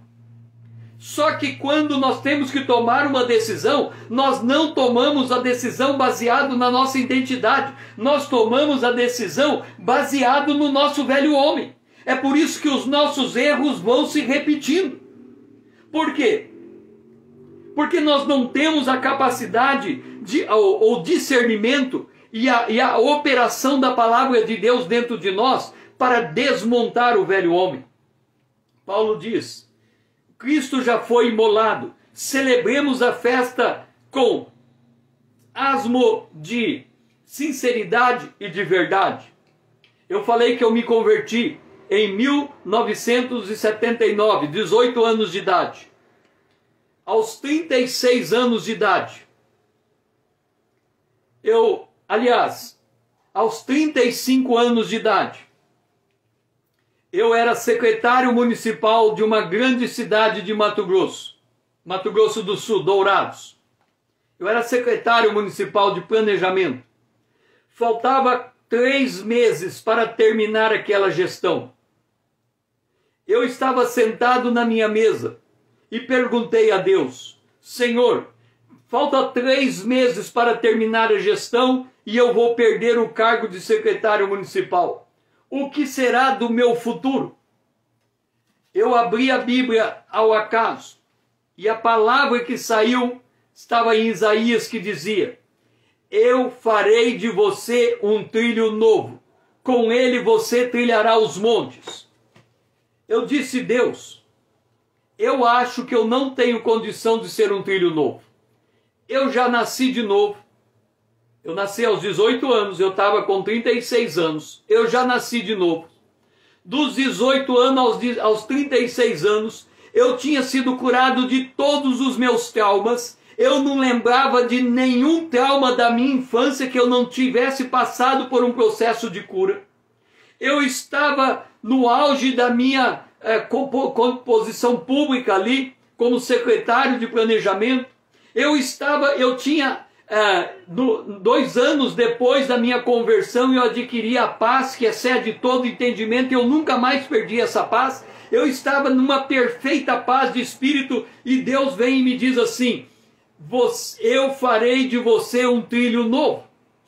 Só que quando nós temos que tomar uma decisão, nós não tomamos a decisão baseado na nossa identidade. Nós tomamos a decisão baseado no nosso velho homem. É por isso que os nossos erros vão se repetindo. Por quê? Porque nós não temos a capacidade ou discernimento e a operação da palavra de Deus dentro de nós para desmontar o velho homem. Paulo diz, Cristo já foi imolado, celebremos a festa com asmo de sinceridade e de verdade. Eu falei que eu me converti em 1979, 18 anos de idade. Aos 36 anos de idade, aos 35 anos de idade, eu era secretário municipal de uma grande cidade de Mato Grosso do Sul, Dourados. Eu era secretário municipal de planejamento. Faltava 3 meses para terminar aquela gestão. Eu estava sentado na minha mesa e perguntei a Deus, Senhor, falta 3 meses para terminar a gestão e eu vou perder o cargo de secretário municipal. O que será do meu futuro? Eu abri a Bíblia ao acaso e a palavra que saiu estava em Isaías, que dizia, eu farei de você um trilho novo, com ele você trilhará os montes. Eu disse, Deus, eu acho que eu não tenho condição de ser um trilho novo. Eu já nasci de novo. Eu nasci aos 18 anos, eu estava com 36 anos. Eu já nasci de novo. Dos 18 anos aos 36 anos, eu tinha sido curado de todos os meus traumas. Eu não lembrava de nenhum trauma da minha infância que eu não tivesse passado por um processo de cura. Eu estava no auge da minha composição pública ali, como secretário de planejamento. Eu tinha 2 anos depois da minha conversão, eu adquiri a paz que excede todo entendimento. Eu nunca mais perdi essa paz. Eu estava numa perfeita paz de espírito, e Deus vem e me diz assim: eu farei de você um trilho novo.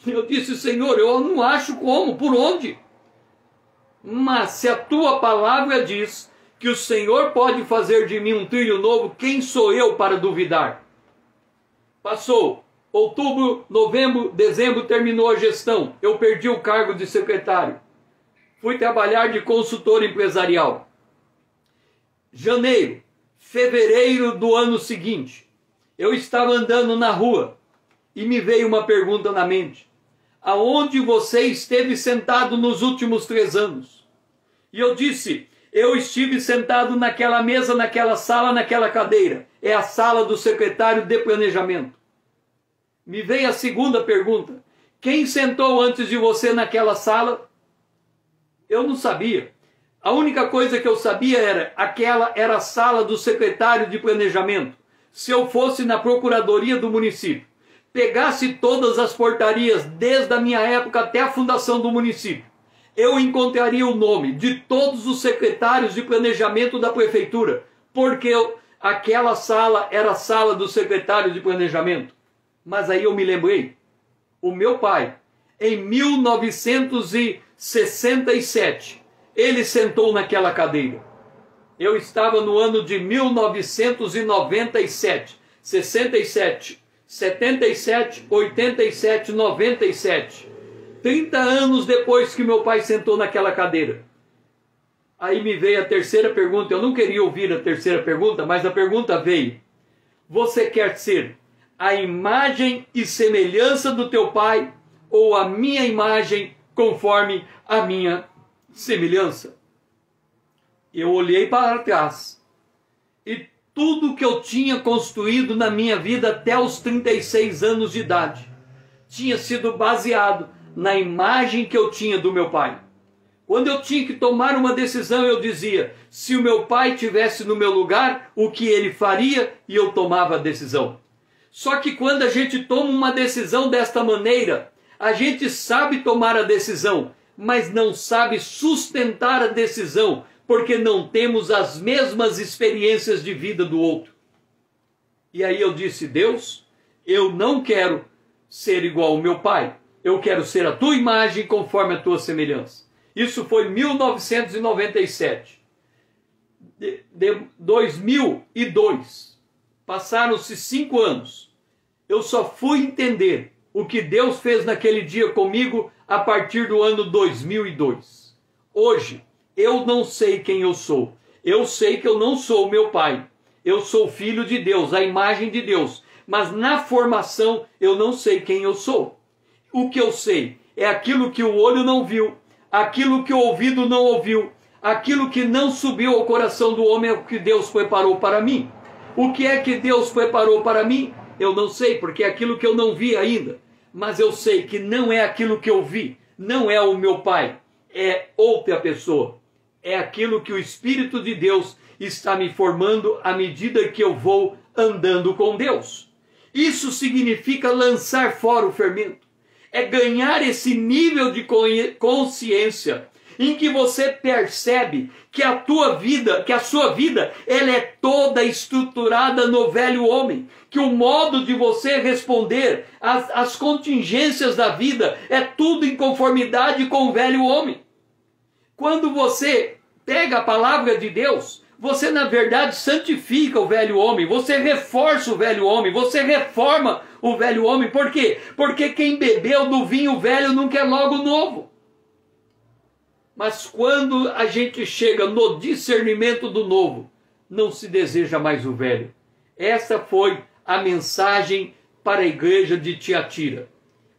Eu disse: Senhor, eu não acho como, por onde? Mas se a tua palavra diz que o Senhor pode fazer de mim um trilho novo, quem sou eu para duvidar? Passou outubro, novembro, dezembro, terminou a gestão. Eu perdi o cargo de secretário. Fui trabalhar de consultor empresarial. Janeiro, fevereiro do ano seguinte, eu estava andando na rua e me veio uma pergunta na mente: aonde você esteve sentado nos últimos 3 anos? E eu disse: eu estive sentado naquela mesa, naquela sala, naquela cadeira. É a sala do secretário de planejamento. Me veio a segunda pergunta: quem sentou antes de você naquela sala? Eu não sabia. A única coisa que eu sabia era: aquela era a sala do secretário de planejamento. Se eu fosse na procuradoria do município, pegasse todas as portarias desde a minha época até a fundação do município, eu encontraria o nome de todos os secretários de planejamento da prefeitura, porque aquela sala era a sala do secretário de planejamento. Mas aí eu me lembrei: o meu pai, em 1967, ele sentou naquela cadeira. Eu estava no ano de 1997, 67, 77, 87, 97. 30 anos depois que meu pai sentou naquela cadeira. Aí me veio a terceira pergunta. Eu não queria ouvir a terceira pergunta, mas a pergunta veio: você quer ser a imagem e semelhança do teu pai, ou a minha imagem conforme a minha semelhança? Eu olhei para trás, e tudo que eu tinha construído na minha vida até os 36 anos de idade tinha sido baseado na imagem que eu tinha do meu pai. Quando eu tinha que tomar uma decisão, eu dizia: se o meu pai estivesse no meu lugar, o que ele faria? E eu tomava a decisão. Só que quando a gente toma uma decisão desta maneira, a gente sabe tomar a decisão, mas não sabe sustentar a decisão, porque não temos as mesmas experiências de vida do outro. E aí eu disse: Deus, eu não quero ser igual ao meu pai. Eu quero ser a tua imagem conforme a tua semelhança. Isso foi em 1997. 2002. Passaram-se 5 anos. Eu só fui entender o que Deus fez naquele dia comigo a partir do ano 2002. Hoje, eu não sei quem eu sou. Eu sei que eu não sou o meu pai. Eu sou filho de Deus, a imagem de Deus. Mas na formação, eu não sei quem eu sou. O que eu sei é aquilo que o olho não viu, aquilo que o ouvido não ouviu, aquilo que não subiu ao coração do homem é o que Deus preparou para mim. O que é que Deus preparou para mim? Eu não sei, porque é aquilo que eu não vi ainda. Mas eu sei que não é aquilo que eu vi, não é o meu pai, é outra pessoa. É aquilo que o Espírito de Deus está me formando à medida que eu vou andando com Deus. Isso significa lançar fora o fermento. É ganhar esse nível de consciência em que você percebe que a tua vida, que a sua vida, ela é toda estruturada no velho homem, que o modo de você responder às contingências da vida é tudo em conformidade com o velho homem. Quando você pega a palavra de Deus, você na verdade santifica o velho homem, você reforça o velho homem, você reforma o velho homem. Por quê? Porque quem bebeu do vinho velho não quer logo novo. Mas quando a gente chega no discernimento do novo, não se deseja mais o velho. Essa foi a mensagem para a igreja de Tiatira.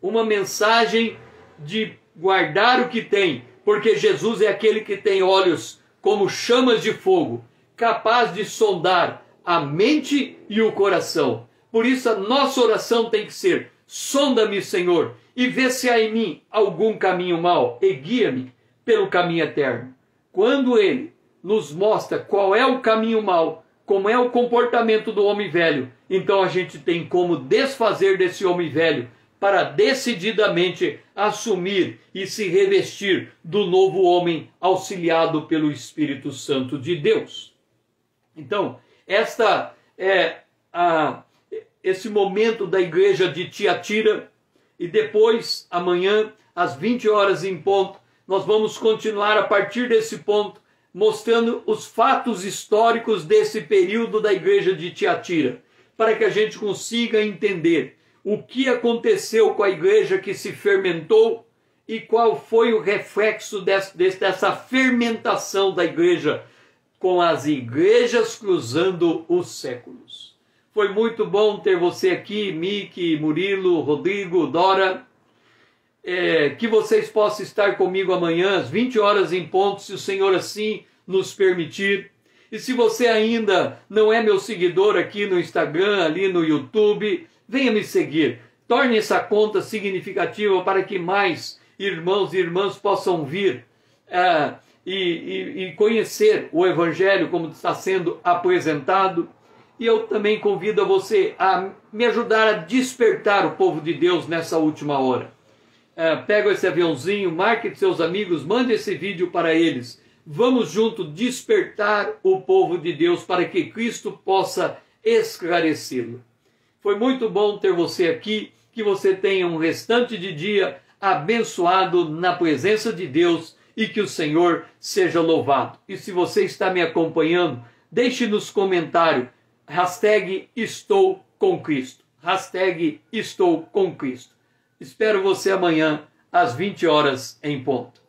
Uma mensagem de guardar o que tem, porque Jesus é aquele que tem olhos como chamas de fogo, capaz de sondar a mente e o coração. Por isso a nossa oração tem que ser: sonda-me, Senhor, e vê se há em mim algum caminho mau, e guia-me pelo caminho eterno. Quando Ele nos mostra qual é o caminho mau, como é o comportamento do homem velho, então a gente tem como desfazer desse homem velho para decididamente assumir e se revestir do novo homem auxiliado pelo Espírito Santo de Deus. Então, esta é esse momento da igreja de Tiatira, e depois, amanhã, às 20 horas em ponto, nós vamos continuar a partir desse ponto, mostrando os fatos históricos desse período da igreja de Tiatira, para que a gente consiga entender o que aconteceu com a igreja que se fermentou e qual foi o reflexo dessa fermentação da igreja com as igrejas cruzando os séculos. Foi muito bom ter você aqui, Miki, Murilo, Rodrigo, Dora. Que vocês possam estar comigo amanhã às 20 horas em ponto, se o Senhor assim nos permitir. E se você ainda não é meu seguidor aqui no Instagram, ali no YouTube, venha me seguir. Torne essa conta significativa para que mais irmãos e irmãs possam vir e conhecer o Evangelho como está sendo apresentado. E eu também convido a você a me ajudar a despertar o povo de Deus nessa última hora. Pega esse aviãozinho, marque seus amigos, mande esse vídeo para eles. Vamos junto despertar o povo de Deus para que Cristo possa esclarecê-lo. Foi muito bom ter você aqui, que você tenha um restante de dia abençoado na presença de Deus e que o Senhor seja louvado. E se você está me acompanhando, deixe nos comentários, #estou com Cristo. #estou com Cristo. Espero você amanhã às 20 horas em ponto.